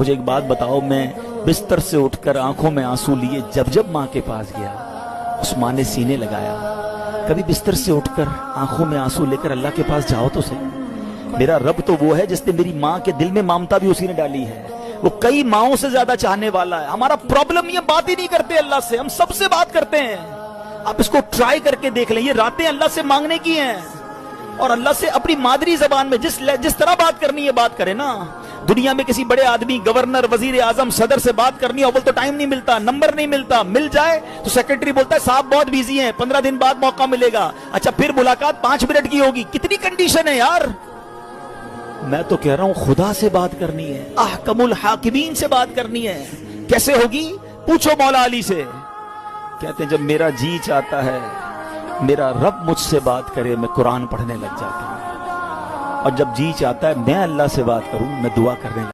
مجھے ایک بات بتاؤ، میں بستر سے اٹھ کر آنکھوں میں آنسو لیے جب ماں کے پاس گیا، اس ماں نے سینے لگایا۔ کبھی بستر سے اٹھ کر آنکھوں میں آنسو لے کر اللہ کے پاس جاؤ تو صحیح۔ میرا رب تو وہ ہے جس نے میری ماں کے دل میں ممتا بھی اسی نے ڈالی ہے، وہ کئی ماؤں سے زیادہ چاہنے والا ہے۔ ہمارا پرابلم یہ بات ہی نہیں کرتے اللہ سے، ہم سب سے بات کرتے ہیں۔ آپ اس کو ٹرائی کر کے دیکھ لیں، یہ راتیں اللہ سے مانگنے کی ہیں، اور اللہ سے اپنی مادری زبان میں جس طرح بات کرنی ہے بات کرے نا۔ دنیا میں کسی بڑے آدمی، گورنر، وزیر اعظم، صدر سے بات کرنی ہے، اول تو ٹائم نہیں ملتا، نمبر نہیں ملتا، مل جائے تو سیکرٹری بولتا ہے صاحب بہت بیزی ہیں، 15 دن بعد موقع ملے گا۔ اچھا پھر ملاقات 5 منٹ کی ہوگی، کتنی کنڈیشن ہے یار۔ میں تو کہہ رہا ہوں خدا سے بات کرنی ہے، احکم الحاکمین سے بات کرنی ہے۔ کیسے ہوگی؟ پوچھو مولا علی سے۔ کہتے ہیں جب میرا جی چاہتا ہے میرا رب مجھ سے بات کرے، میں قرآن پڑھنے لگ جاتا ہوں، اور جب جی چاہتا ہے میں اللہ سے بات کروں، میں دعا کرنے لگ